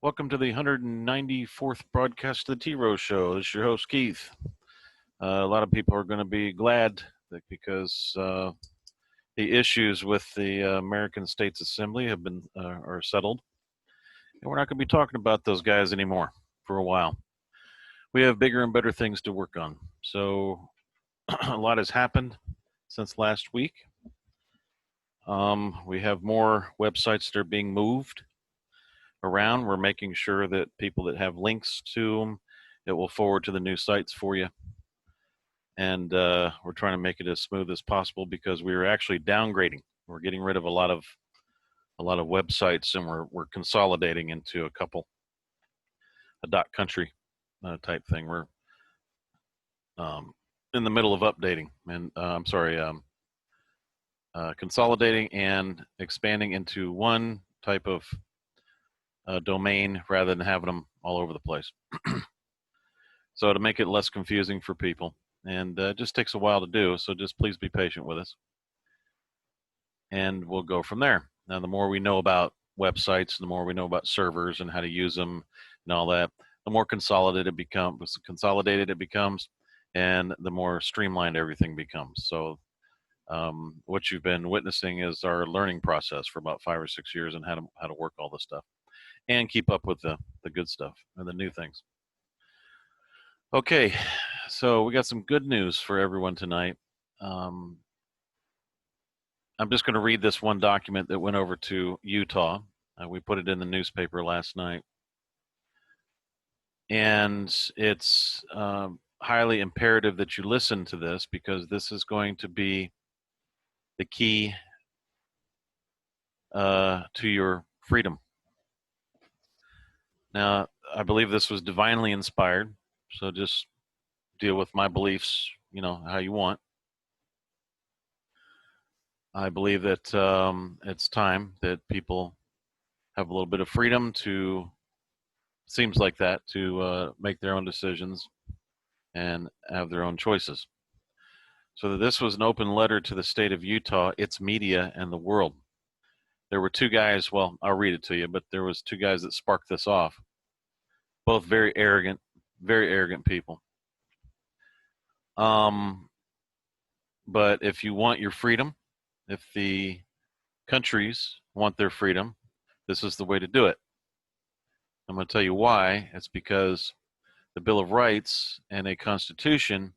Welcome to the 194th broadcast of the T-ROH show. This is your host, Keith. A lot of people are going to be glad because the issues with the American States Assembly have been are settled, and we're not going to be talking about those guys anymore for a while. We have bigger and better things to work on. So a lot has happened since last week. We have more websites that are being moved around. We're making sure that people that have links to them, it will forward to the new sites for you. And we're trying to make it as smooth as possible because we were actually downgrading. We're getting rid of a lot of websites, and we're consolidating into a .country type thing. We're in the middle of updating, and consolidating and expanding into one type of domain rather than having them all over the place. So to make it less confusing for people, and it just takes a while to do, so just please be patient with us. And we'll go from there. Now, the more we know about websites, the more we know about servers and how to use them and all that, the more consolidated it becomes, and the more streamlined everything becomes. So what you've been witnessing is our learning process for about 5 or 6 years and how to work all this stuff and keep up with the good stuff and the new things. Okay, so we got some good news for everyone tonight. I'm just going to read this one document that went over to Utah. We put it in the newspaper last night. And it's highly imperative that you listen to this because this is going to be the key to your freedom. Now, I believe this was divinely inspired, so just deal with my beliefs, how you want. I believe that it's time that people have a little bit of freedom to make their own decisions and have their own choices. So this was an open letter to the state of Utah, its media, and the world. There were two guys, well, I'll read it to you, but there was two guys that sparked this off. Both very arrogant people. But if you want your freedom, if the countries want their freedom, this is the way to do it. I'm going to tell you why. It's because the Bill of Rights and a Constitution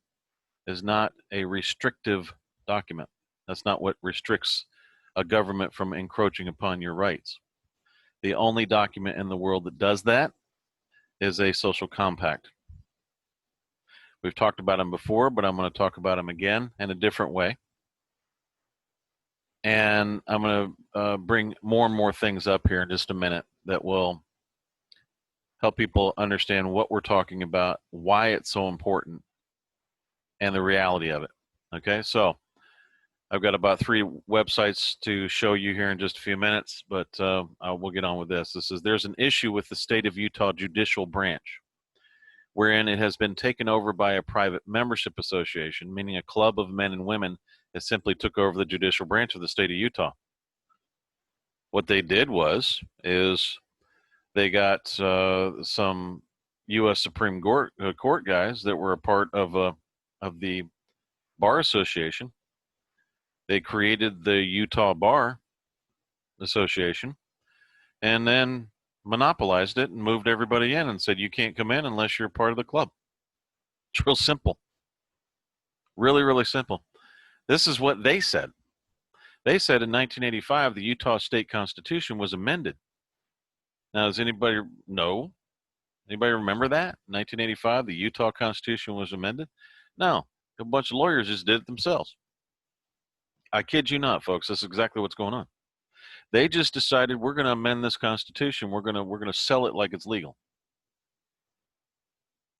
is not a restrictive document. That's not what restricts a government from encroaching upon your rights. The only document in the world that does that is a social compact. We've talked about them before, but I'm going to talk about them again in a different way. And I'm going to bring more and more things up here in just a minute that will help people understand what we're talking about, why it's so important, and the reality of it. Okay, so I've got about 3 websites to show you here in just a few minutes, but we'll get on with this. There's an issue with the state of Utah Judicial branch, wherein it has been taken over by a private membership association, meaning a club of men and women that simply took over the judicial branch of the state of Utah. What they did is they got some U.S. Supreme Court guys that were a part of the Bar Association. They created the Utah Bar Association and then monopolized it and moved everybody in and said, you can't come in unless you're part of the club. It's real simple. Really, really simple. This is what they said. They said in 1985, the Utah State Constitution was amended. Now, does anybody know? Anybody remember that? 1985, the Utah Constitution was amended? No, a bunch of lawyers just did it themselves. I kid you not, folks. That's exactly what's going on. They just decided we're going to amend this Constitution. We're going to sell it like it's legal.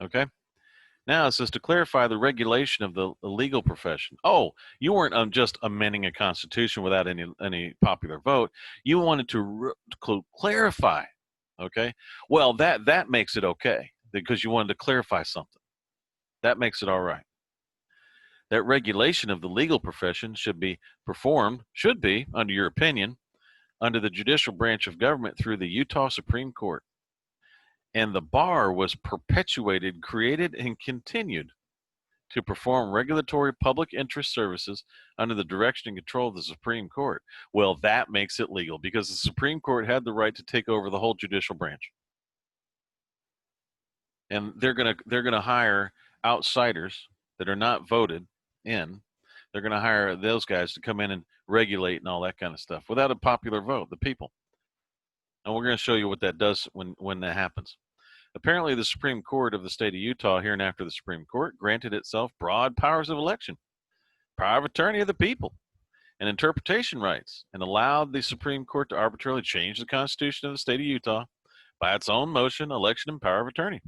Okay. Now it says to clarify the regulation of the legal profession. Oh, you weren't just amending a Constitution without any popular vote. You wanted to clarify. Okay. Well, that makes it okay because you wanted to clarify something. That makes it all right. That regulation of the legal profession should be, under your opinion, under the judicial branch of government through the Utah Supreme Court. And the bar was perpetuated, created, and continued to perform regulatory public interest services under the direction and control of the Supreme Court. Well, that makes it legal because the Supreme Court had the right to take over the whole judicial branch. And they're gonna hire outsiders that are not voted in. They're gonna hire those guys to come in and regulate and all that kind of stuff without a popular vote, the people. And we're gonna show you what that does when that happens. Apparently, the Supreme Court of the state of Utah, hereinafter the Supreme Court, granted itself broad powers of election, power of attorney of the people, and interpretation rights, and allowed the Supreme Court to arbitrarily change the Constitution of the state of Utah by its own motion, election, and power of attorney.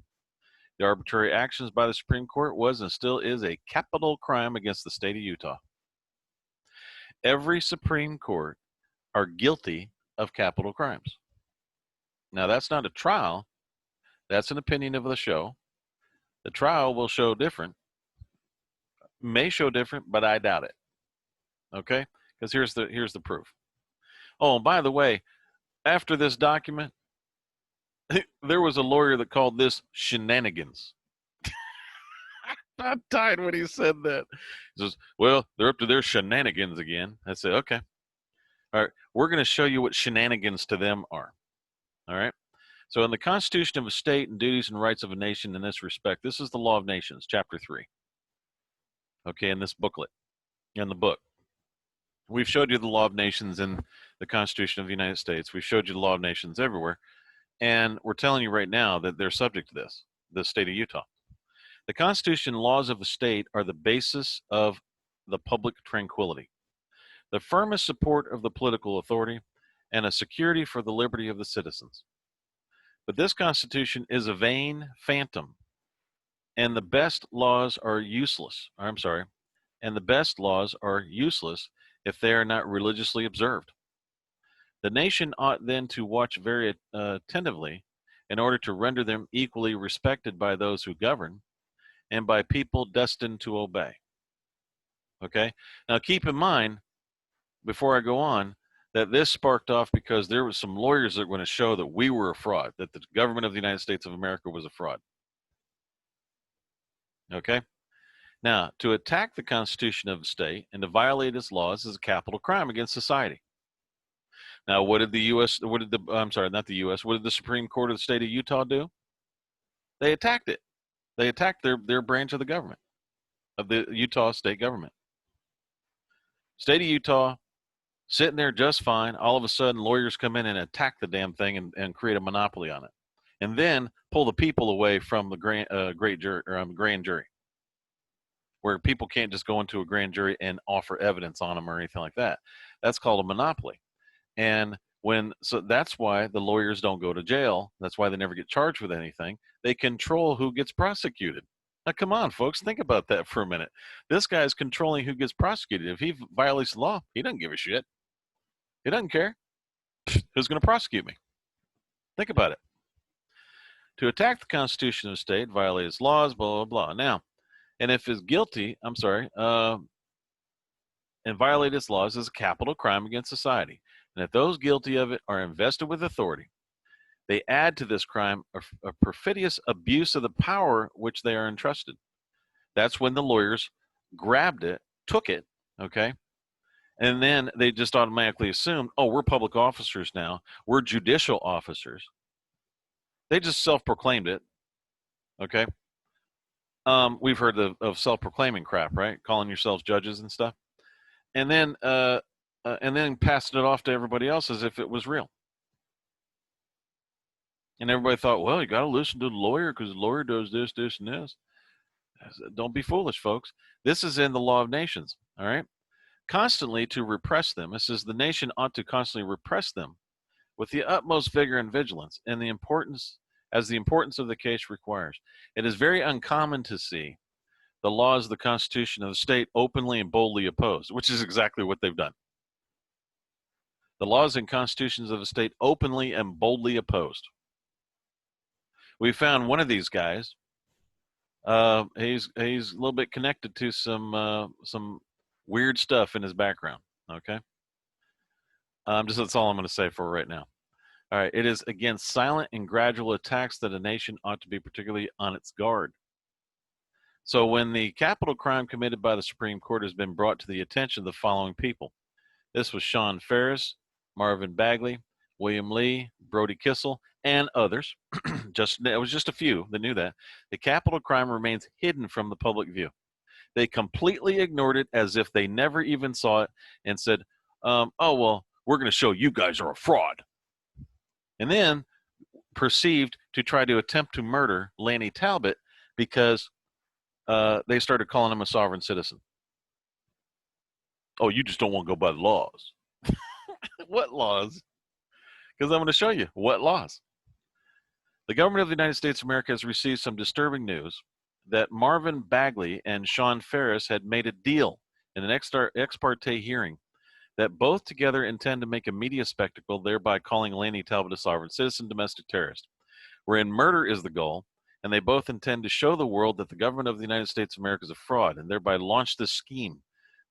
The arbitrary actions by the Supreme Court was and still is a capital crime against the state of Utah. Every Supreme Court are guilty of capital crimes. Now, that's not a trial. That's an opinion of the show. The trial will show different, may show different, but I doubt it. Okay? Because here's the proof. Oh, and by the way, after this document, there was a lawyer that called this shenanigans. I died when he said that. He says, well, they're up to their shenanigans again. I said, okay. All right, we're going to show you what shenanigans to them are. All right? So in the Constitution of a state and duties and rights of a nation in this respect, this is the Law of Nations, Chapter 3. Okay, in this booklet, in the book. We've showed you the Law of Nations in the Constitution of the United States. We've showed you the Law of Nations everywhere. And we're telling you right now that they're subject to this, the state of Utah. The Constitution and laws of a state are the basis of the public tranquility, the firmest support of the political authority, and a security for the liberty of the citizens. But this Constitution is a vain phantom, and the best laws are useless. And the best laws are useless if they are not religiously observed. The nation ought then to watch very attentively in order to render them equally respected by those who govern and by people destined to obey. Okay? Now keep in mind, before I go on, that this sparked off because there was some lawyers that were going to show that we were a fraud, that the government of the United States of America was a fraud. Okay? Now, to attack the Constitution of the state and to violate its laws is a capital crime against society. Now, what did the Supreme Court of the state of Utah do? They attacked it. They attacked their branch of the government, of the Utah state government. State of Utah, sitting there just fine. All of a sudden, lawyers come in and attack the damn thing and create a monopoly on it. And then pull the people away from the grand jury, where people can't just go into a grand jury and offer evidence on them or anything like that. That's called a monopoly. And so that's why the lawyers don't go to jail. That's why they never get charged with anything. They control who gets prosecuted. Now, come on, folks, think about that for a minute. This guy's controlling who gets prosecuted. If he violates the law, he doesn't give a shit. He doesn't care. Who's going to prosecute me? Think about it. To attack the Constitution of the state, violate its laws, blah, blah, blah. Now, and if is guilty, and violate its laws is a capital crime against society. And if those guilty of it are invested with authority, they add to this crime a perfidious abuse of the power which they are entrusted. That's when the lawyers grabbed it, took it, okay? And then they just automatically assumed, oh, we're public officers now. We're judicial officers. They just self-proclaimed it, okay? We've heard of self-proclaiming crap, right? Calling yourselves judges and stuff. And then passing it off to everybody else as if it was real. And everybody thought, well, you got to listen to the lawyer because the lawyer does this, this, and this. Don't be foolish, folks. This is in the Law of Nations, all right? Constantly to repress them. It says the nation ought to constantly repress them with the utmost vigor and vigilance, and the importance of the case requires. It is very uncommon to see the laws of the Constitution of the state openly and boldly opposed, which is exactly what they've done. The laws and constitutions of the state openly and boldly opposed. We found one of these guys. He's a little bit connected to some weird stuff in his background. Okay, that's all I'm going to say for right now. All right. It is against silent and gradual attacks that a nation ought to be particularly on its guard. So when the capital crime committed by the Supreme Court has been brought to the attention of the following people. This was Sean Ferris, Marvin Bagley, William Lee, Brody Kissel, and others. It was just a few that knew that. The capital crime remains hidden from the public view. They completely ignored it as if they never even saw it and said, oh, well, we're going to show you guys are a fraud. And then proceeded to try to attempt to murder Lanny Talbot because they started calling him a sovereign citizen. Oh, you just don't want to go by the laws. What laws? Because I'm going to show you what laws. The government of the United States of America has received some disturbing news that Marvin Bagley and Sean Ferris had made a deal in an ex parte hearing that both together intend to make a media spectacle, thereby calling Lanny Talbot a sovereign citizen domestic terrorist, wherein murder is the goal, and they both intend to show the world that the government of the United States of America is a fraud, and thereby launch this scheme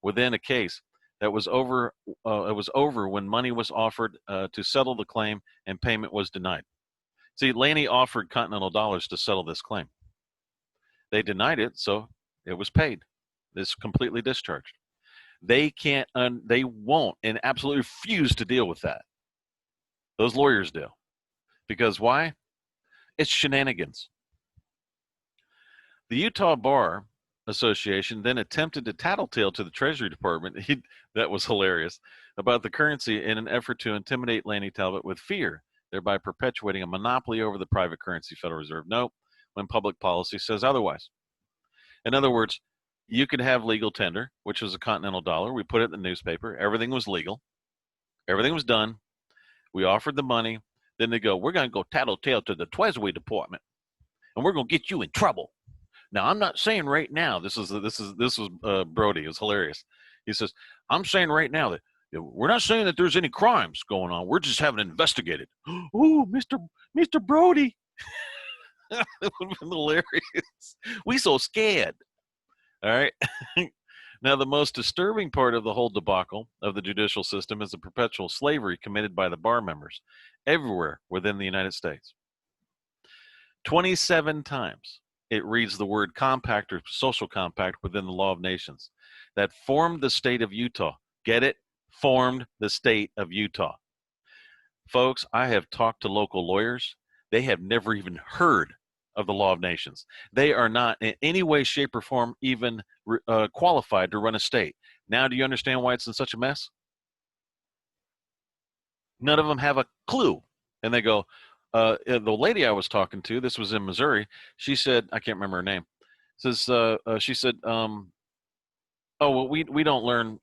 within a case that was over. It was over when money was offered to settle the claim, and payment was denied. See, Lanny offered Continental Dollars to settle this claim. They denied it, so it was paid. This completely discharged. They can't, they won't, and absolutely refuse to deal with that. Those lawyers do. Because why? It's shenanigans. The Utah Bar Association then attempted to tattletale to the Treasury Department, that was hilarious, about the currency in an effort to intimidate Lanny Talbot with fear, thereby perpetuating a monopoly over the private currency Federal Reserve note when public policy says otherwise. In other words, you could have legal tender, which was a Continental Dollar. We put it in the newspaper. Everything was legal. Everything was done. We offered the money. Then they go, we're going to go tattletale to the Treasury Department, and we're going to get you in trouble. Now, I'm not saying right now, this was Brody. It was hilarious. He says, I'm saying right now that we're not saying that there's any crimes going on. We're just having it investigated. Oh, Mr. Brody. That would have been hilarious. We so scared. All right. Now, the most disturbing part of the whole debacle of the judicial system is the perpetual slavery committed by the bar members everywhere within the United States. 27 times it reads the word compact or social compact within the law of nations that formed the state of Utah. Get it? Formed the state of Utah. Folks, I have talked to local lawyers. They have never even heard of the law of nations. They are not in any way, shape, or form even qualified to run a state. Now, do you understand why it's in such a mess? None of them have a clue. And they go, the lady I was talking to, this was in Missouri, she said, I can't remember her name, says, she said, oh, well, we don't learn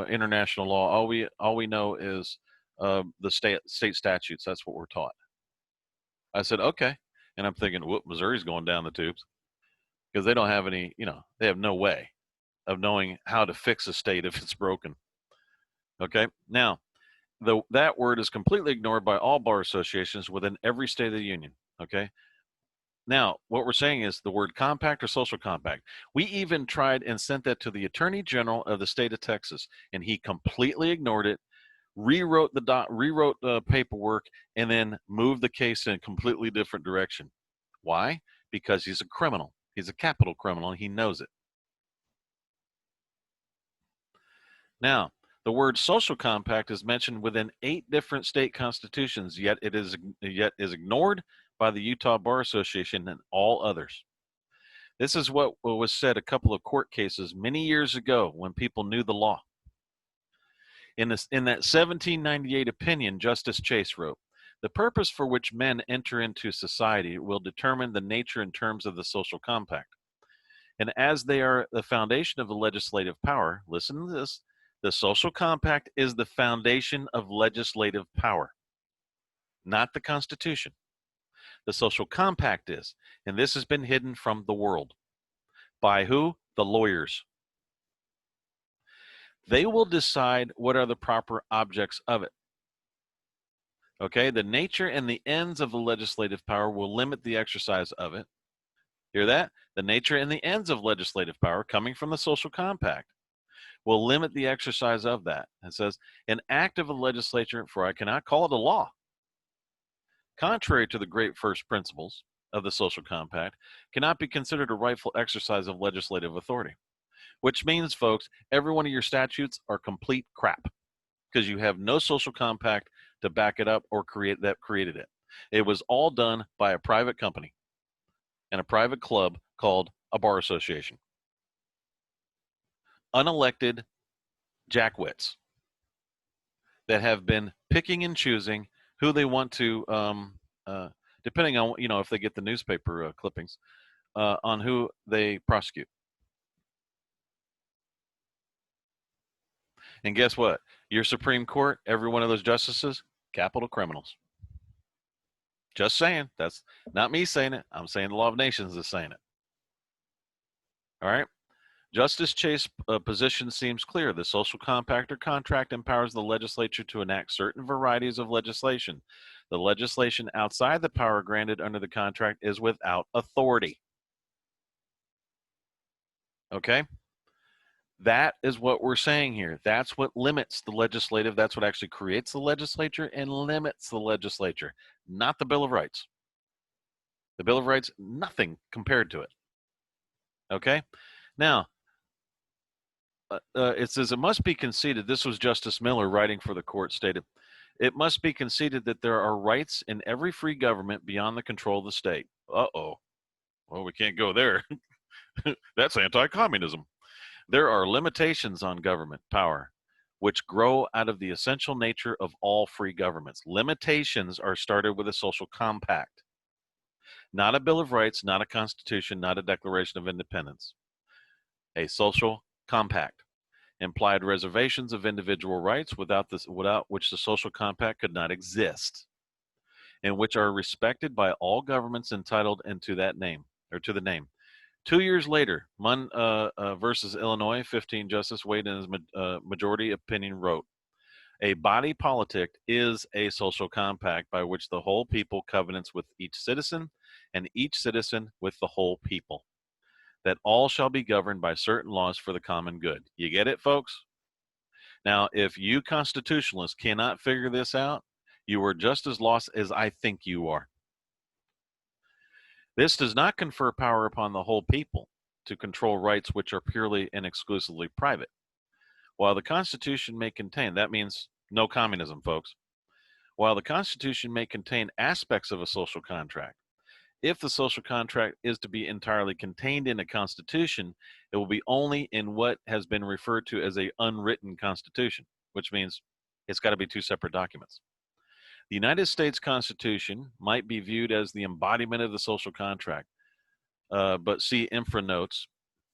international law. All we know is the state statutes. That's what we're taught. I said, okay. And I'm thinking, whoop, Missouri's going down the tubes because they don't have any, they have no way of knowing how to fix a state if it's broken. Okay. Now, that word is completely ignored by all bar associations within every state of the union. Okay. Now, what we're saying is the word compact or social compact. We even tried and sent that to the Attorney General of the state of Texas, and he completely ignored it, rewrote the paperwork, and then moved the case in a completely different direction. Why? Because he's a criminal. He's a capital criminal, and he knows it. Now, the word social compact is mentioned within 8 different state constitutions, yet is ignored by the Utah Bar Association and all others. This is what was said a couple of court cases many years ago when people knew the law. In that 1798 opinion, Justice Chase wrote, "The purpose for which men enter into society will determine the nature and terms of the social compact. And as they are the foundation of the legislative power," listen to this, "the social compact is the foundation of legislative power, not the Constitution. The social compact is, and this has been hidden from the world. By who? The lawyers. They will decide what are the proper objects of it. Okay, the nature and the ends of the legislative power will limit the exercise of it." Hear that? The nature and the ends of legislative power coming from the social compact will limit the exercise of that. It says, "An act of the legislature, for I cannot call it a law, contrary to the great first principles of the social compact, cannot be considered a rightful exercise of legislative authority. Which means, folks, every one of your statutes are complete crap because you have no social compact to back it up or created it. It was all done by a private company and a private club called a bar association. Unelected jackwits that have been picking and choosing who they want to, depending on, if they get the newspaper clippings, on who they prosecute. And guess what? Your Supreme Court, every one of those justices, capital criminals. Just saying. That's not me saying it. I'm saying the law of nations is saying it. All right. Justice Chase's position seems clear. The social compact or contract empowers the legislature to enact certain varieties of legislation. The legislation outside the power granted under the contract is without authority. Okay? That is what we're saying here. That's what limits the legislative. That's what actually creates the legislature and limits the legislature, not the Bill of Rights. The Bill of Rights, nothing compared to it. Okay? Now, it says it must be conceded, this was Justice Miller writing for the court, stated, it must be conceded that there are rights in every free government beyond the control of the state. Uh-oh. Well, we can't go there. That's anti-communism. There are limitations on government power which grow out of the essential nature of all free governments. Limitations are started with a social compact. Not a Bill of Rights, not a Constitution, not a Declaration of Independence. A social compact implied reservations of individual rights without which the social compact could not exist, and which are respected by all governments entitled into that name, or to the name. 2 years later, Munn versus Illinois, 15 Justice Wade in his majority opinion wrote, a body politic is a social compact by which the whole people covenants with each citizen, and each citizen with the whole people, that all shall be governed by certain laws for the common good. You get it, folks? Now, if you constitutionalists cannot figure this out, you are just as lost as I think you are. This does not confer power upon the whole people to control rights which are purely and exclusively private. While the Constitution may contain, that means no communism, folks. While the Constitution may contain aspects of a social contract, if the social contract is to be entirely contained in a constitution, it will be only in what has been referred to as a unwritten constitution, which means it's got to be two separate documents. The United States Constitution might be viewed as the embodiment of the social contract, but see infra notes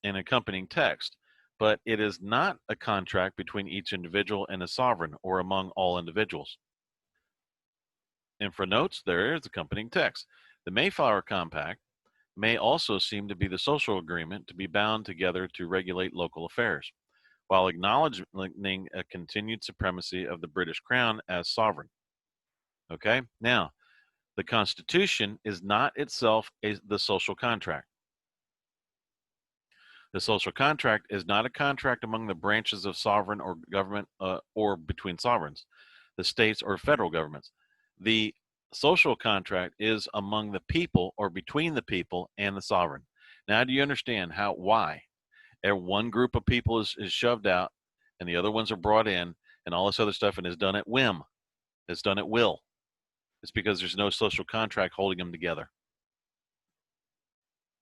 and accompanying text. But it is not a contract between each individual and a sovereign or among all individuals. Infra notes, there is accompanying text. The Mayflower Compact may also seem to be the social agreement to be bound together to regulate local affairs, while acknowledging a continued supremacy of the British Crown as sovereign. Okay, now, the Constitution is not itself the social contract. The social contract is not a contract among the branches of sovereign or government or between sovereigns, the states or federal governments. The social contract is among the people or between the people and the sovereign. Now, do you understand why? One group of people is shoved out and the other ones are brought in and all this other stuff and is done at whim. It's done at will. It's because there's no social contract holding them together.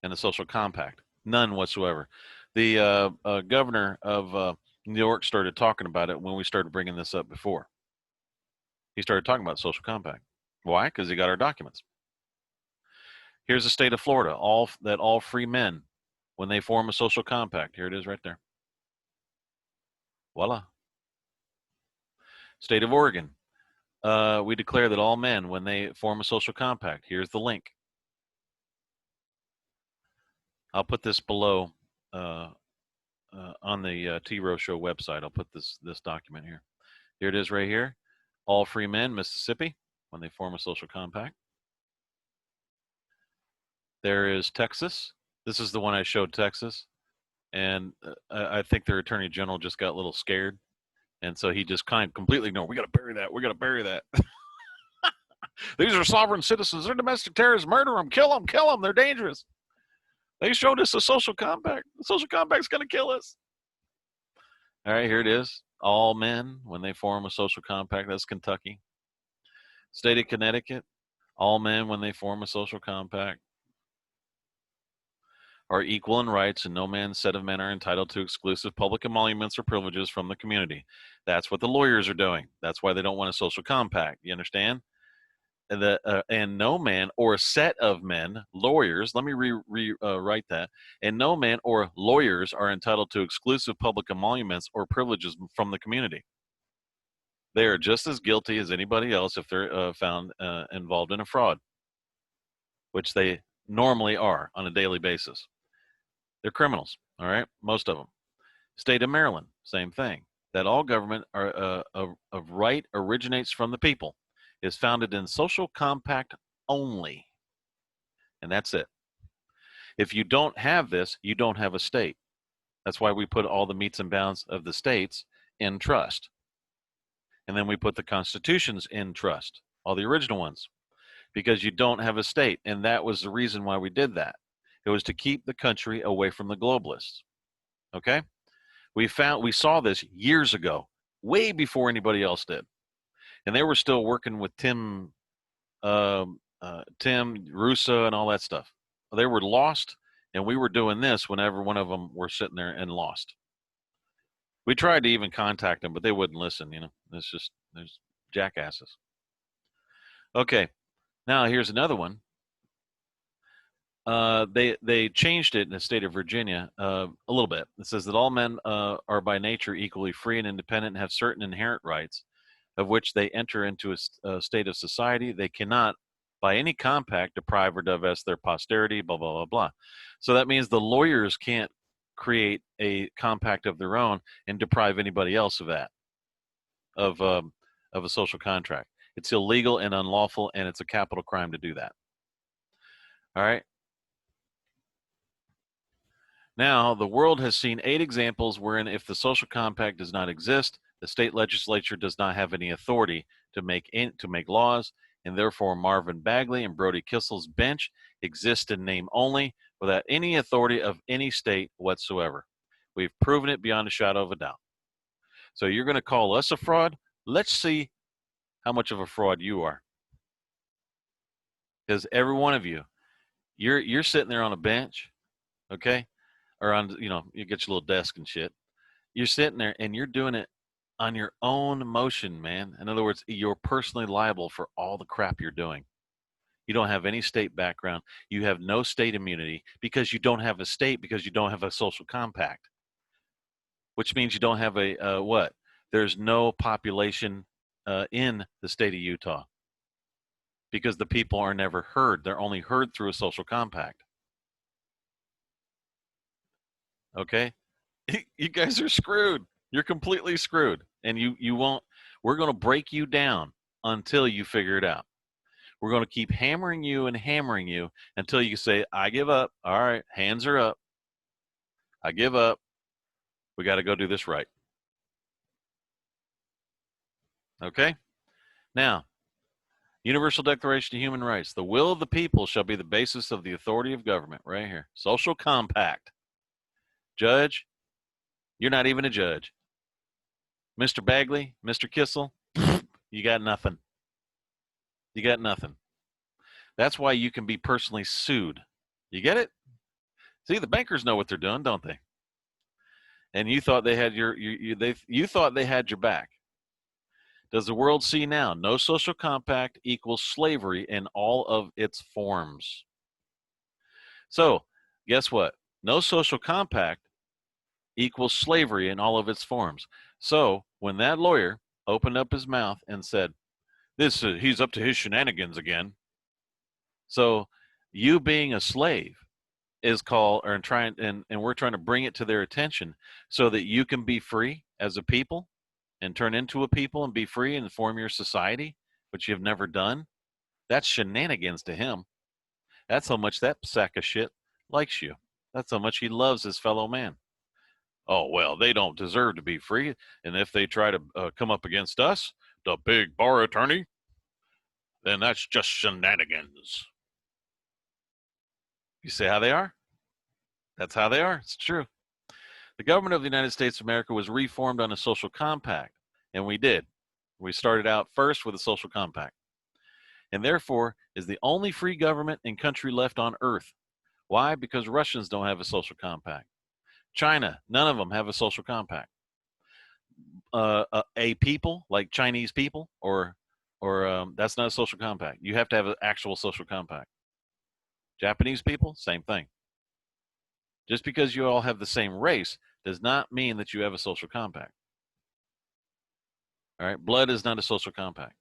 And the social compact, none whatsoever. The governor of New York started talking about it when we started bringing this up before. He started talking about social compact. Why? Because he got our documents. Here's the state of Florida, all free men, when they form a social compact. Here it is right there. Voila. State of Oregon, we declare that all men, when they form a social compact, here's the link. I'll put this below on the T-ROH show website. I'll put this document here. Here it is right here. All free men, Mississippi, when they form a social compact. There is Texas. This is the one I showed, Texas. And I think their attorney general just got a little scared. And so he just completely ignored. We got to bury that. We got to bury that. These are sovereign citizens. They're domestic terrorists. Murder them. Kill them. Kill them. They're dangerous. They showed us a social compact. The social compact's going to kill us. All right, here it is. All men, when they form a social compact, that's Kentucky. State of Connecticut, all men, when they form a social compact, are equal in rights, and no man's set of men are entitled to exclusive public emoluments or privileges from the community. That's what the lawyers are doing. That's why they don't want a social compact. You understand? And no man or a set of men, lawyers, let me rewrite that. And no man or lawyers are entitled to exclusive public emoluments or privileges from the community. They are just as guilty as anybody else if they're found involved in a fraud, which they normally are on a daily basis. They're criminals, all right? Most of them. State of Maryland, same thing. That all government of right originates from the people, is founded in social compact only. And that's it. If you don't have this, you don't have a state. That's why we put all the metes and bounds of the states in trust. And then we put the constitutions in trust, all the original ones, because you don't have a state. And that was the reason why we did that. It was to keep the country away from the globalists. Okay? We saw this years ago, way before anybody else did. And they were still working with Tim Russo and all that stuff. They were lost, and we were doing this whenever one of them were sitting there and lost. We tried to even contact them, but they wouldn't listen. You know, there's jackasses. Okay, now here's another one. They changed it in the state of Virginia a little bit. It says that all men are by nature equally free and independent and have certain inherent rights of which they enter into a state of society. They cannot, by any compact, deprive or divest their posterity, blah, blah, blah, blah. So that means the lawyers can't create a compact of their own and deprive anybody else of that, of a social contract. It's illegal and unlawful, and it's a capital crime to do that. All right. Now, the world has seen 8 examples wherein if the social compact does not exist, the state legislature does not have any authority to make laws, and therefore Marvin Bagley and Brody Kissel's bench exist in name only without any authority of any state whatsoever. We've proven it beyond a shadow of a doubt. So you're going to call us a fraud? Let's see how much of a fraud you are. Because every one of you, you're sitting there on a bench, okay? Or on, you get your little desk and shit. You're sitting there and you're doing it on your own motion, man. In other words, you're personally liable for all the crap you're doing. You don't have any state background. You have no state immunity because you don't have a state, because you don't have a social compact, which means you don't have a what? There's no population in the state of Utah because the people are never heard. They're only heard through a social compact. Okay? You guys are screwed. You're completely screwed. And you won't, we're going to break you down until you figure it out. We're going to keep hammering you and hammering you until you say, I give up. All right, hands are up. I give up. We got to go do this right. Okay? Now, Universal Declaration of Human Rights. The will of the people shall be the basis of the authority of government. Right here. Social compact. Judge, you're not even a judge. Mr. Bagley, Mr. Kissel, you got nothing. You got nothing. That's why you can be personally sued. You get it? See, the bankers know what they're doing, don't they? And you thought they had you thought they had your back. Does the world see now? No social compact equals slavery in all of its forms. So, guess what? No social compact equals slavery in all of its forms. So when that lawyer opened up his mouth and said, he's up to his shenanigans again. So you being a slave is called, and we're trying to bring it to their attention so that you can be free as a people and turn into a people and be free and form your society, which you've never done. That's shenanigans to him. That's how much that sack of shit likes you. That's how much he loves his fellow man. Oh, well, they don't deserve to be free. And if they try to come up against us, the big bar attorney, then that's just shenanigans. You see how they are? That's how they are. It's true. The government of the United States of America was reformed on a social compact, and we did. We started out first with a social compact, and therefore is the only free government and country left on earth. Why? Because Russians don't have a social compact. China, none of them have a social compact. A people like Chinese people, or that's not a social compact. You have to have an actual social compact. Japanese people, same thing. Just because you all have the same race does not mean that you have a social compact. All right, blood is not a social compact.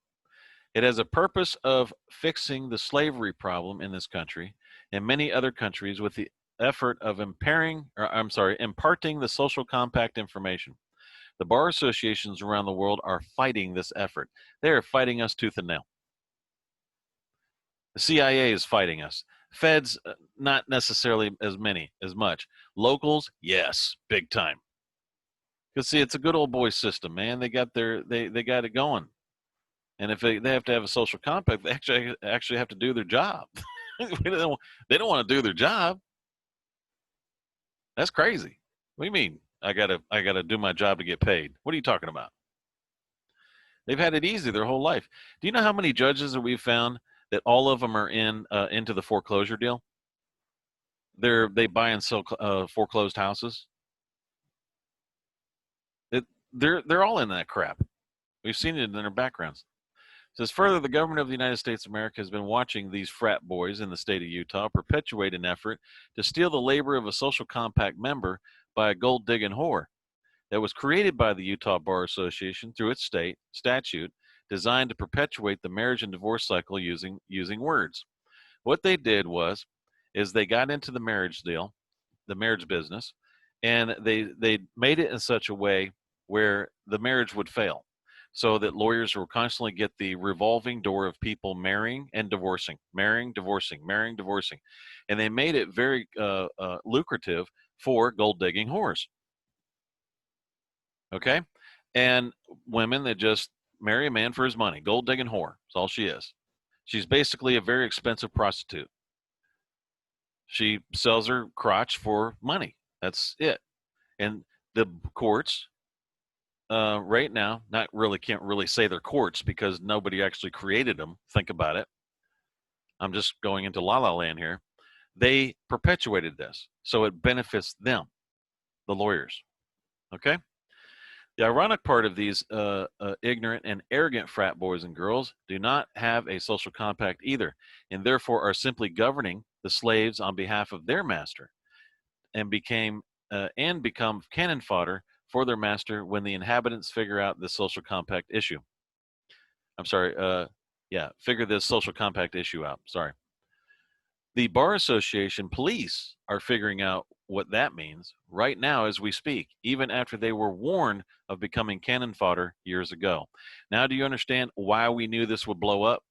It has a purpose of fixing the slavery problem in this country and many other countries with the effort of imparting the social compact information. The bar associations around the world are fighting this effort. They are fighting us tooth and nail. The CIA is fighting us. Feds, not necessarily as much. Locals, yes, big time. Because see, it's a good old boy system, man. They got it going. And if they have to have a social compact, they actually have to do their job. they don't want to do their job. That's crazy. What do you mean? I gotta do my job to get paid. What are you talking about? They've had it easy their whole life. Do you know how many judges that we've found that all of them are into the foreclosure deal? They buy and sell foreclosed houses. They're all in that crap. We've seen it in their backgrounds. It says further, the government of the United States of America has been watching these frat boys in the state of Utah perpetuate an effort to steal the labor of a social compact member by a gold digging whore that was created by the Utah Bar Association through its state statute designed to perpetuate the marriage and divorce cycle using words. What they did is they got into the marriage business, and they made it in such a way where the marriage would fail, so that lawyers will constantly get the revolving door of people marrying and divorcing, marrying, divorcing, marrying, divorcing, and they made it very lucrative for gold digging whores. Okay, and women that just marry a man for his money, gold digging whore. That's all she is. She's basically a very expensive prostitute. She sells her crotch for money. That's it. And the courts right now, can't really say they're courts because nobody actually created them. Think about it. I'm just going into la la land here. They perpetuated this, so it benefits them, the lawyers. Okay. The ironic part of these ignorant and arrogant frat boys and girls do not have a social compact either, and therefore are simply governing the slaves on behalf of their master, and become cannon fodder for their master when the inhabitants figure out the social compact issue. I'm sorry, figure this social compact issue out. Sorry. The Bar Association police are figuring out what that means right now as we speak, even after they were warned of becoming cannon fodder years ago. Now, do you understand why we knew this would blow up?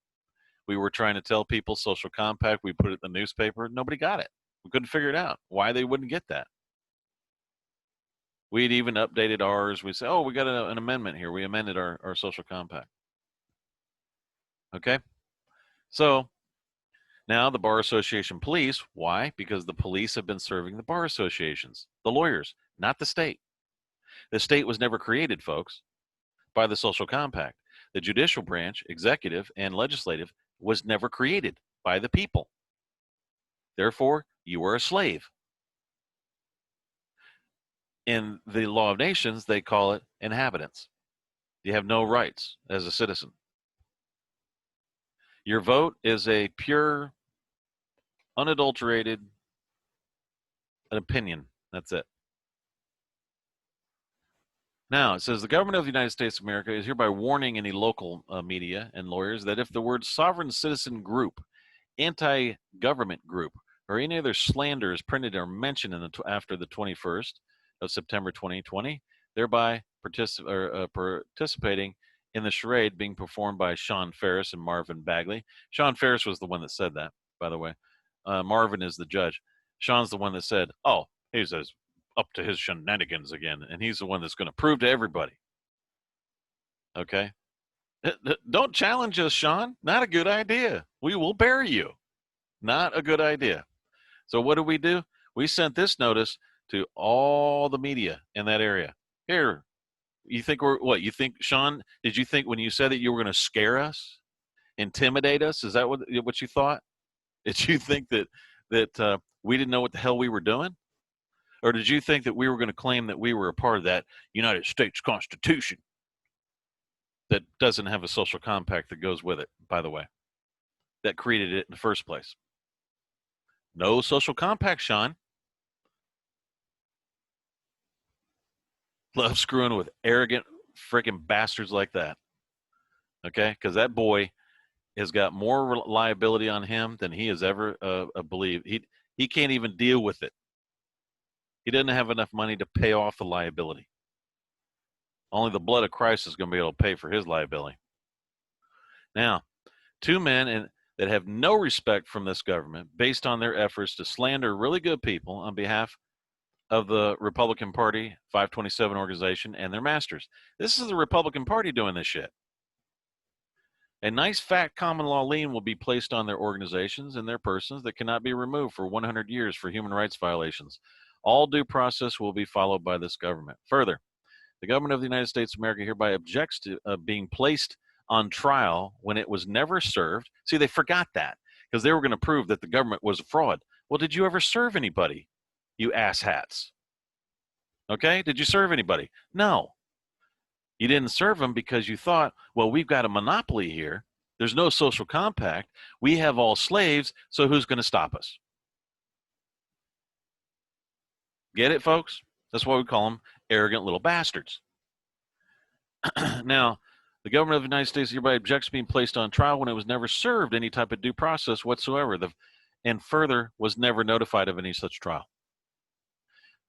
We were trying to tell people social compact. We put it in the newspaper. Nobody got it. We couldn't figure it out, why they wouldn't get that. We'd even updated ours. We said, oh, we got an amendment here. We amended our social compact. Okay? So now the Bar Association police, why? Because the police have been serving the bar associations, the lawyers, not the state. The state was never created, folks, by the social compact. The judicial branch, executive, and legislative was never created by the people. Therefore, you are a slave. In the law of nations, they call it inhabitants. You have no rights as a citizen. Your vote is a pure, unadulterated opinion. That's it. Now, it says the government of the United States of America is hereby warning any local media and lawyers that if the words sovereign citizen group, anti-government group, or any other slander is printed or mentioned after the 21st of September 2020, thereby participating in the charade being performed by Sean Ferris and Marvin Bagley. Sean Ferris was the one that said that, by the way. Marvin is the judge. Sean's the one that said, oh, he's up to his shenanigans again, and he's the one that's going to prove to everybody. Okay? Don't challenge us, Sean. Not a good idea. We will bury you. Not a good idea. So what do? We sent this notice to all the media in that area. Here, you think we're what? You think, Sean, did you think when you said that you were going to scare us, intimidate us? Is that what you thought? Did you think that we didn't know what the hell we were doing? Or did you think that we were going to claim that we were a part of that United States Constitution that doesn't have a social compact that goes with it, by the way, that created it in the first place? No social compact, Sean. Love screwing with arrogant freaking bastards like that. Okay? Because that boy has got more liability on him than he has ever believed. He can't even deal with it. He doesn't have enough money to pay off the liability. Only the blood of Christ is going to be able to pay for his liability. Now, two men that have no respect from this government based on their efforts to slander really good people on behalf of the Republican Party 527 organization and their masters. This is the Republican Party doing this shit. A nice fat common law lien will be placed on their organizations and their persons that cannot be removed for 100 years for human rights violations. All due process will be followed by this government. Further, the government of the United States of America hereby objects to being placed on trial when it was never served. See, they forgot that because they were going to prove that the government was a fraud. Well, did you ever serve anybody, you asshats? Okay? Did you serve anybody? No. You didn't serve them because you thought, well, we've got a monopoly here. There's no social compact. We have all slaves, so who's going to stop us? Get it, folks? That's why we call them arrogant little bastards. Now, the government of the United States hereby objects to being placed on trial when it was never served any type of due process whatsoever, and further was never notified of any such trial.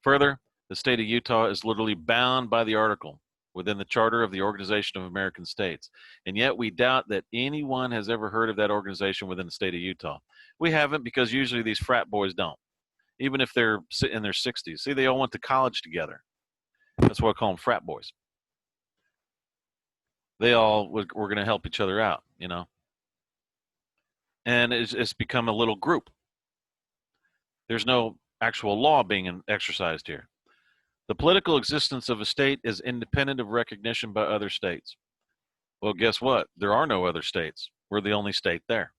Further, the state of Utah is literally bound by the article within the Charter of the Organization of American States, and yet we doubt that anyone has ever heard of that organization within the state of Utah. We haven't, because usually these frat boys don't, even if they're in their 60s. See, they all went to college together. That's why I call them frat boys. They all were going to help each other out, you know. And it's become a little group. There's no actual law being exercised here. The political existence of a state is independent of recognition by other states. Well, guess what? There are no other states. We're the only state there.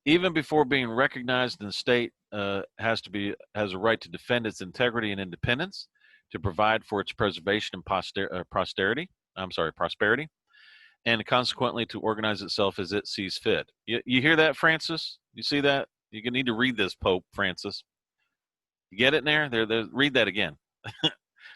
Even before being recognized, the state has a right to defend its integrity and independence, to provide for its preservation and prosperity, and consequently to organize itself as it sees fit. You hear that, Francis? You see that? You need to read this, Pope Francis. You get it in there? Read that again.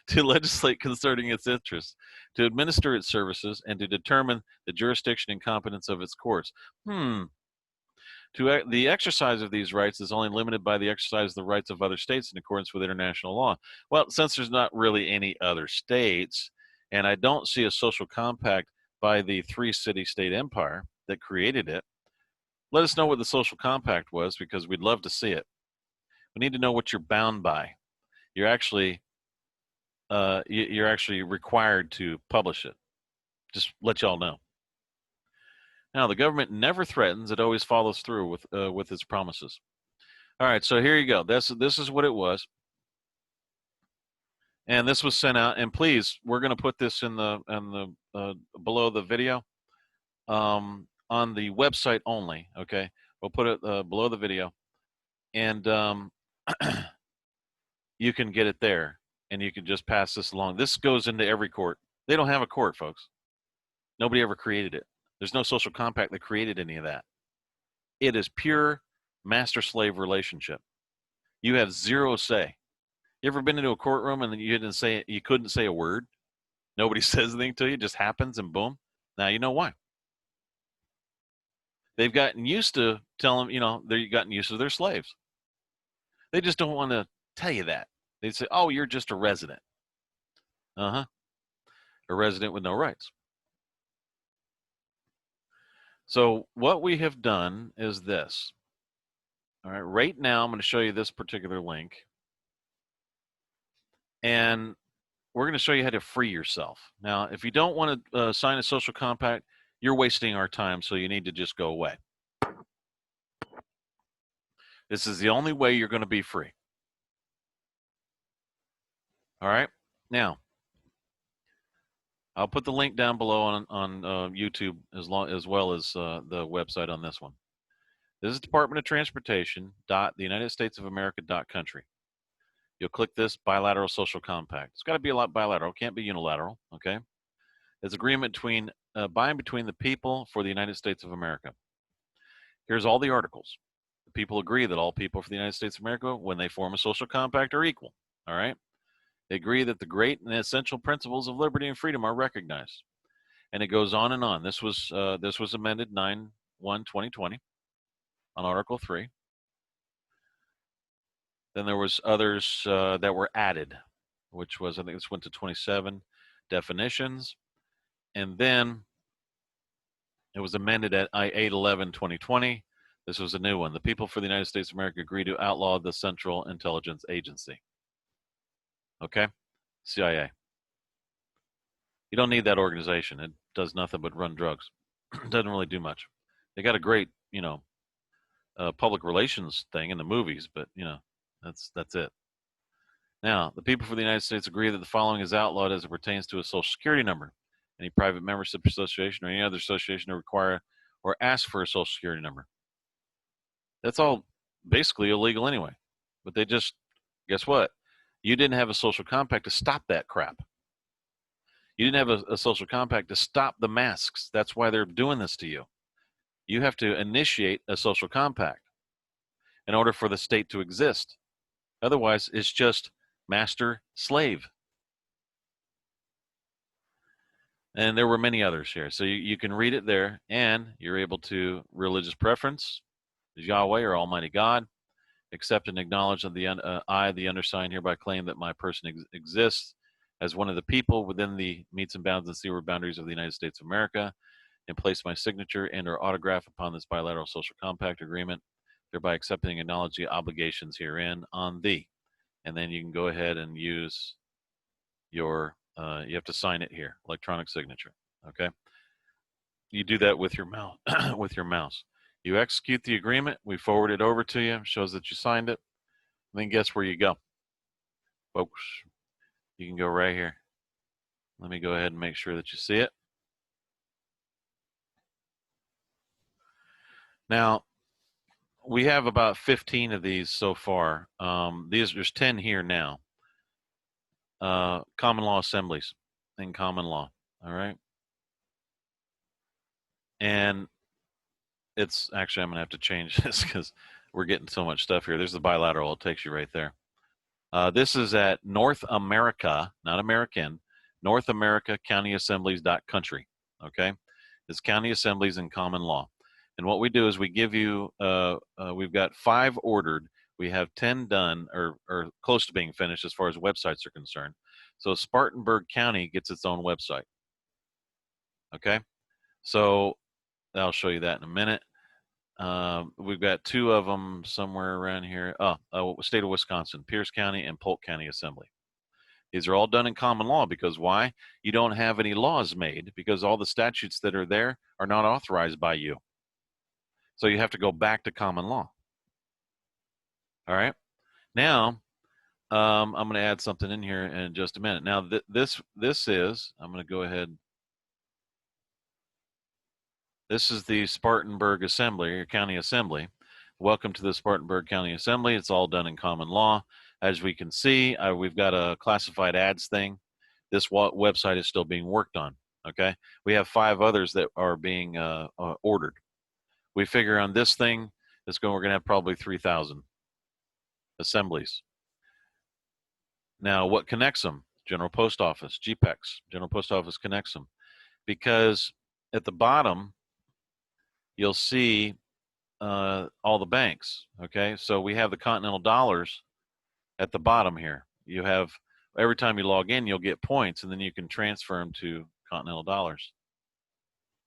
To legislate concerning its interests, to administer its services, and to determine the jurisdiction and competence of its courts. The exercise of these rights is only limited by the exercise of the rights of other states in accordance with international law. Well, since there's not really any other states, and I don't see a social compact by the three city-state empire that created it, let us know what the social compact was, because we'd love to see it. We need to know what you're bound by. You're actually required to publish it. Just let y'all know. Now, the government never threatens; it always follows through with its promises. All right, so here you go. This is what it was, and this was sent out. And please, we're going to put this in the below the video, on the website only. Okay, we'll put it below the video, and you can get it there, and you can just pass this along. This goes into every court. They don't have a court, folks. Nobody ever created it. There's no social compact that created any of that. It is pure master-slave relationship. You have zero say. You ever been into a courtroom and you couldn't say a word? Nobody says anything to you, it just happens and boom. Now you know why. They've gotten used to telling, they've gotten used to their slaves. They just don't want to tell you that. They say, oh, you're just a resident. A resident with no rights. So what we have done is this. All right, right now I'm going to show you this particular link. And we're going to show you how to free yourself. Now, if you don't want to sign a social compact, you're wasting our time, so you need to just go away. This is the only way you're going to be free. All right? Now, I'll put the link down below on YouTube as well as the website on this one. This is Department of Transportation .theunitedstatesofamerica.country. You'll click this bilateral social compact. It's got to be a lot bilateral. It can't be unilateral. Okay? It's agreement by and between the people for the United States of America. Here's all the articles. The people agree that all people for the United States of America, when they form a social compact, are equal. All right? They agree that the great and essential principles of liberty and freedom are recognized. And it goes on and on. This was amended 9/1/2020 on Article 3. Then there was others that were added, which was, I think this went to 27 definitions. And then it was amended at 8/11/2020. This was a new one. The people for the United States of America agree to outlaw the Central Intelligence Agency. Okay? CIA. You don't need that organization. It does nothing but run drugs. It doesn't really do much. They got a great, public relations thing in the movies, but, that's it. Now, the people for the United States agree that the following is outlawed as it pertains to a Social Security number. Any private membership association or any other association to require or ask for a Social Security number. That's all basically illegal anyway. But they just, guess what? You didn't have a social compact to stop that crap. You didn't have a social compact to stop the masks. That's why they're doing this to you. You have to initiate a social compact in order for the state to exist. Otherwise, it's just master-slave. And there were many others here. So you can read it there, and you're able to religious preference is Yahweh or Almighty God. Accept and acknowledge that I, the undersigned, hereby claim that my person exists as one of the people within the metes and bounds and seaward boundaries of the United States of America, and place my signature and or autograph upon this bilateral social compact agreement, thereby accepting and acknowledging the obligations herein on thee. And then you can go ahead and use your, you have to sign it here, electronic signature, okay? You do that with your mouse, with your mouse. You execute the agreement, we forward it over to you, shows that you signed it, and then guess where you go? Folks, you can go right here. Let me go ahead and make sure that you see it. Now, we have about 15 of these so far. There's 10 here now. Common law assemblies in common law, all right? And it's actually, I'm going to have to change this because we're getting so much stuff here. There's the bilateral. It takes you right there. This is at North America, not American, North America County Assemblies.country, okay? It's county assemblies in common law. And what we do is we give you, we've got 5 ordered. We have 10 done or close to being finished as far as websites are concerned. So Spartanburg County gets its own website, okay? So I'll show you that in a minute. We've got 2 of them somewhere around here. State of Wisconsin, Pierce County and Polk County Assembly. These are all done in common law because why? You don't have any laws made because all the statutes that are there are not authorized by you. So you have to go back to common law. All right. Now, I'm going to add something in here in just a minute. Now, this is, I'm going to go ahead. This is the Spartanburg Assembly, or County Assembly. Welcome to the Spartanburg County Assembly. It's all done in common law. As we can see, we've got a classified ads thing. This website is still being worked on, okay? We have 5 others that are being ordered. We figure on this thing, we're going to have probably 3,000 assemblies. Now, what connects them? General Post Office, GPEX. General Post Office connects them. Because at the bottom, you'll see all the banks, okay? So we have the Continental Dollars at the bottom here. You have, every time you log in, you'll get points, and then you can transfer them to Continental Dollars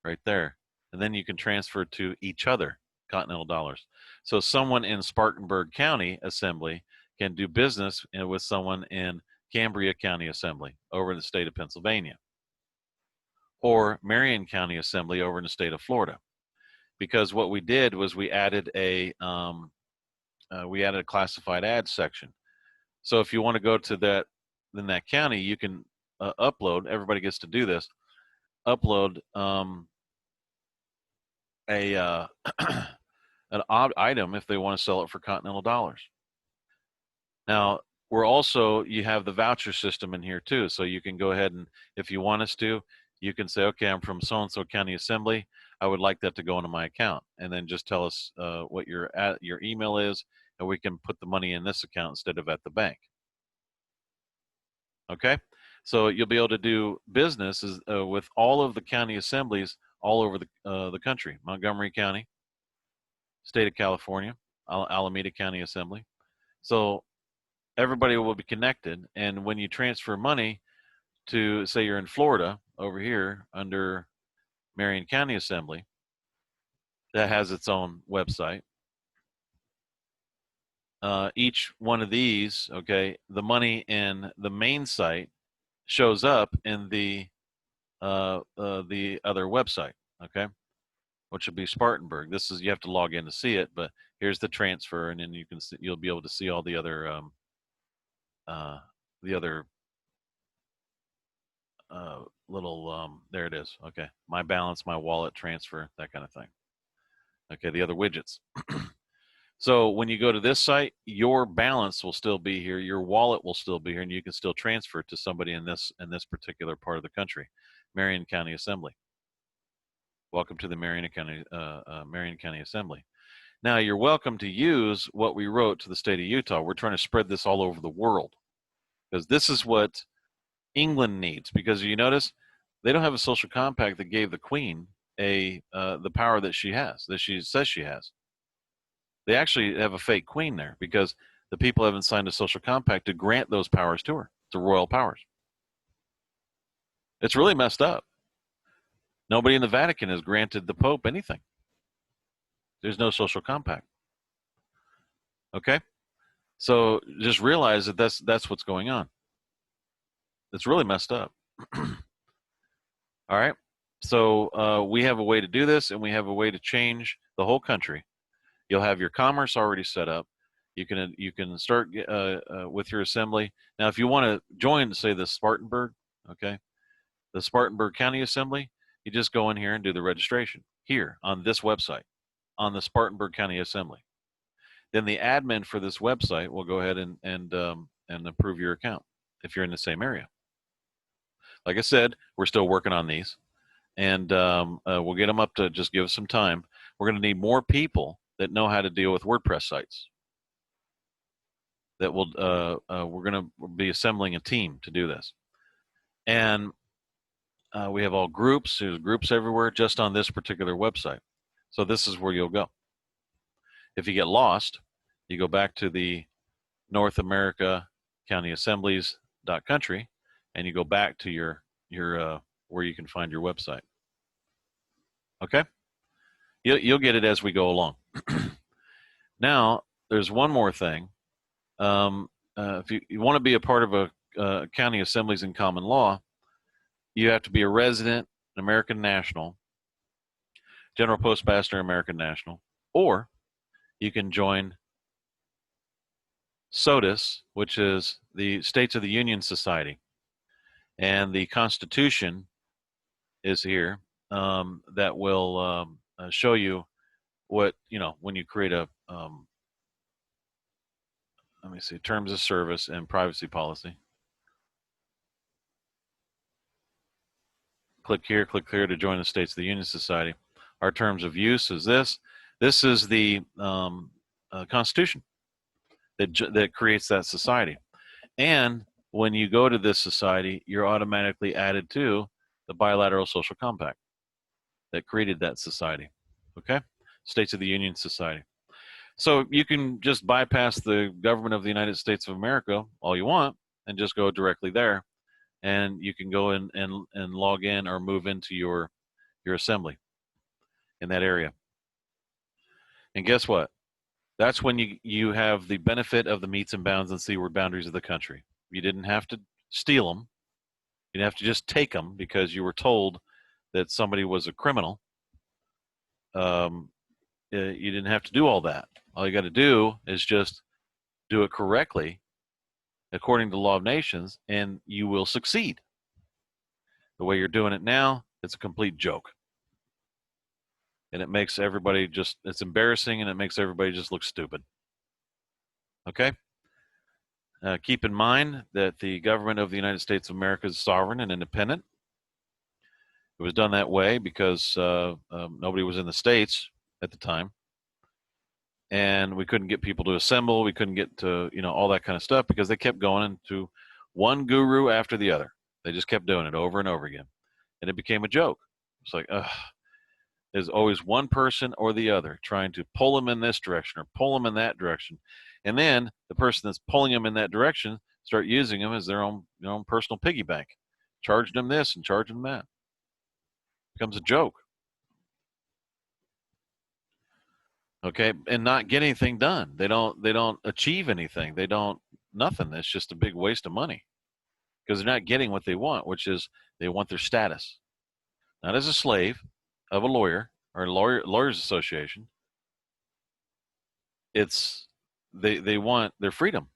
right there. And then you can transfer to each other Continental Dollars. So someone in Spartanburg County Assembly can do business with someone in Cambria County Assembly over in the state of Pennsylvania, or Marion County Assembly over in the state of Florida. Because what we did was we added a classified ads section. So if you want to go to that in that county, you can upload. Everybody gets to do this. Upload a an odd item if they want to sell it for continental dollars. Now, you have the voucher system in here too, so you can go ahead and, if you want us to, you can say, okay, I'm from so-and-so county assembly. I would like that to go into my account, and then just tell us what your email is, and we can put the money in this account instead of at the bank. Okay, so you'll be able to do business with all of the county assemblies all over the country. Montgomery County, state of California, Alameda County Assembly. So everybody will be connected, and when you transfer money to, say you're in Florida over here under Marion County Assembly, that has its own website. Each one of these, okay, the money in the main site shows up in the other website, okay, which would be Spartanburg. This is, you have to log in to see it, but here's the transfer, and then you'll be able to see all the other little there it is. Okay, my balance, my wallet, transfer, that kind of thing. Okay, the other widgets. So when you go to this site, your balance will still be here, your wallet will still be here, and you can still transfer it to somebody in this particular part of the country. Marion County Assembly. Welcome to the Marion County Assembly. Now you're welcome to use what we wrote to the state of Utah. We're trying to spread this all over the world, because this is what England needs. Because you notice they don't have a social compact that gave the Queen the power that she has, that she says she has. They actually have a fake queen there, because the people haven't signed a social compact to grant those powers to her, the royal powers. It's really messed up. Nobody in the Vatican has granted the Pope anything. There's no social compact. Okay? So just realize that that's what's going on. It's really messed up. All right? So we have a way to do this, and we have a way to change the whole country. You'll have your commerce already set up. You can start with your assembly. Now, if you want to join, say, the Spartanburg, okay, the Spartanburg County Assembly, you just go in here and do the registration here on this website, on the Spartanburg County Assembly. Then the admin for this website will go ahead and approve your account if you're in the same area. Like I said, we're still working on these, and we'll get them up to, just give us some time. We're going to need more people that know how to deal with WordPress sites. That will we're going to be assembling a team to do this, and we have all groups. There's groups everywhere just on this particular website. So this is where you'll go. If you get lost, you go back to the North America County Assemblies .country, and you go back to your where you can find your website. Okay, you'll get it as we go along. Now, there's one more thing. If you want to be a part of a county assemblies in common law, you have to be a resident, an American national, general postmaster, American national, or you can join SOTUS, which is the States of the Union Society, and the Constitution is here that will show you what, when you create a let me see, terms of service and privacy policy. Click here to join the States of the Union Society. Our terms of use is this. This is the Constitution that creates that society. And when you go to this society, you're automatically added to the bilateral social compact that created that society. Okay? States of the Union Society. So you can just bypass the government of the United States of America all you want and just go directly there, and you can go in and log in or move into your assembly in that area. And guess what? That's when you have the benefit of the meets and bounds and seaward boundaries of the country. You didn't have to steal them. You didn't have to just take them because you were told that somebody was a criminal. You didn't have to do all that. All you got to do is just do it correctly according to the law of nations, and you will succeed. The way you're doing it now, it's a complete joke. And it makes everybody just, it's embarrassing, and it makes everybody just look stupid. Okay? Keep in mind that the government of the United States of America is sovereign and independent. It was done that way because nobody was in the States at the time. And we couldn't get people to assemble. We couldn't get to, all that kind of stuff because they kept going into one guru after the other. They just kept doing it over and over again. And it became a joke. It's like, there's always one person or the other trying to pull them in this direction or pull them in that direction. And then the person that's pulling them in that direction start using them as their own, personal piggy bank, charging them this and charging them that. It becomes a joke. Okay, and not get anything done. They don't achieve anything. They don't nothing. It's just a big waste of money because they're not getting what they want, which is they want their status, not as a slave of a lawyer or a lawyers association. It's they want their freedom,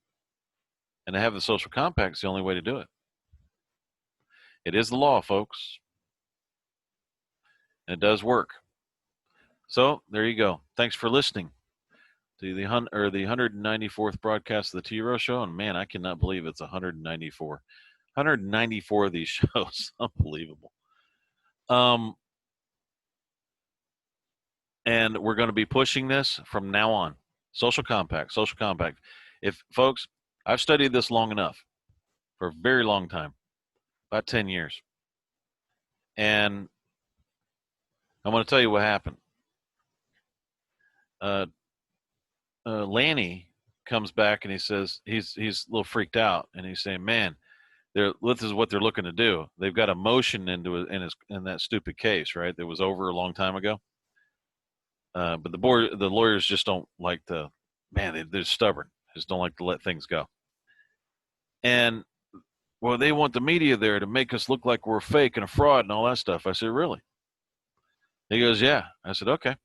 and to have the social compact is the only way to do it. It is the law, folks, and it does work. So there you go. Thanks for listening to the 194th broadcast of the T-ROH show. And man, I cannot believe it's 194. 194 of these shows. Unbelievable. And we're going to be pushing this from now on. Social compact, social compact. If folks, I've studied this long enough for a very long time, about 10 years. And I'm going to tell you what happened. Lanny comes back and he says he's a little freaked out, and he's saying, "Man, this is what they're looking to do. They've got a motion in that stupid case, right? That was over a long time ago. But the lawyers just don't like to. Man, they're stubborn. Just don't like to let things go. And well, they want the media there to make us look like we're fake and a fraud and all that stuff." I said, "Really?" He goes, "Yeah." I said, "Okay."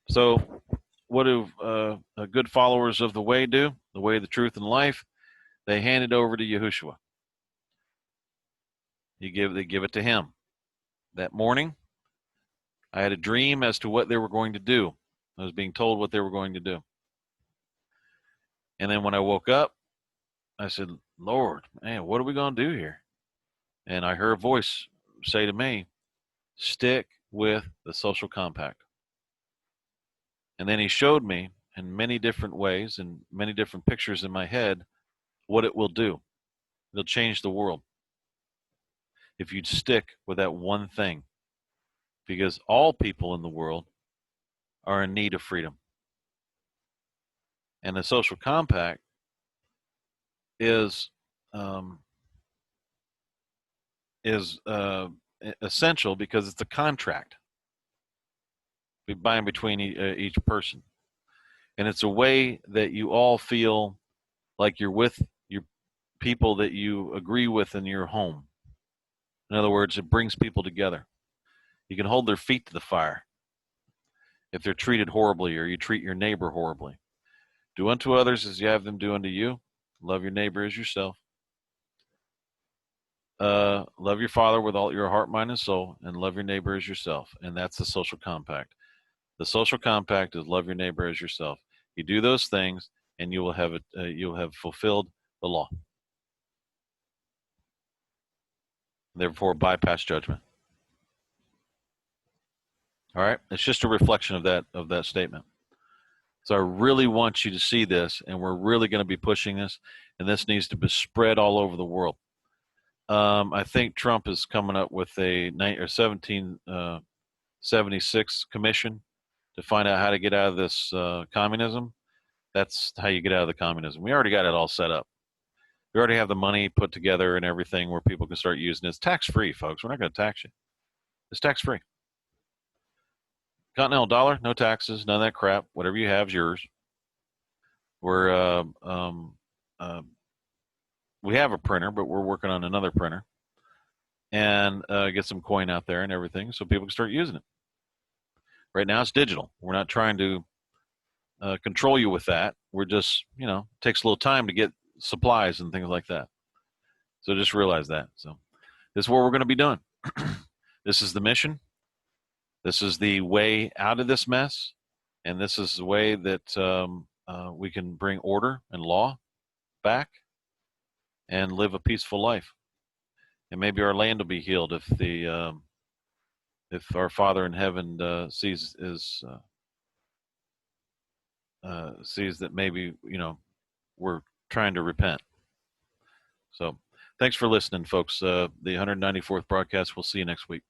So what do good followers of the way do? The way, the truth, and life. They hand it over to Yahushua. They give it to him. That morning, I had a dream as to what they were going to do. I was being told what they were going to do. And then when I woke up, I said, "Lord, man, what are we going to do here?" And I heard a voice say to me, "Stick with the social compact." And then he showed me in many different ways and many different pictures in my head what it will do. It'll change the world if you'd stick with that one thing, because all people in the world are in need of freedom. And the social compact is essential because it's a contract by and between each person. And it's a way that you all feel like you're with your people that you agree with in your home. In other words, it brings people together. You can hold their feet to the fire if they're treated horribly or you treat your neighbor horribly. Do unto others as you have them do unto you. Love your neighbor as yourself. Love your father with all your heart, mind, and soul, and love your neighbor as yourself. And that's the social compact. The social compact is love your neighbor as yourself. You do those things, and you will have you'll have fulfilled the law. Therefore, bypass judgment. All right, it's just a reflection of that statement. So I really want you to see this, and we're really going to be pushing this, and this needs to be spread all over the world. I think Trump is coming up with a 1776 commission to find out how to get out of this communism. That's how you get out of the communism. We already got it all set up. We already have the money put together and everything where people can start using it. It's tax-free, folks. We're not going to tax you. It's tax-free. Continental dollar, no taxes, none of that crap. Whatever you have is yours. We're we have a printer, but we're working on another printer, and get some coin out there and everything so people can start using it. Right now it's digital. We're not trying to control you with that. We're just, it takes a little time to get supplies and things like that. So just realize that. So this is what we're going to be doing. This is the mission. This is the way out of this mess. And this is the way that we can bring order and law back and live a peaceful life. And maybe our land will be healed if our Father in heaven sees that maybe we're trying to repent. So thanks for listening, folks. The 194th broadcast. We'll see you next week.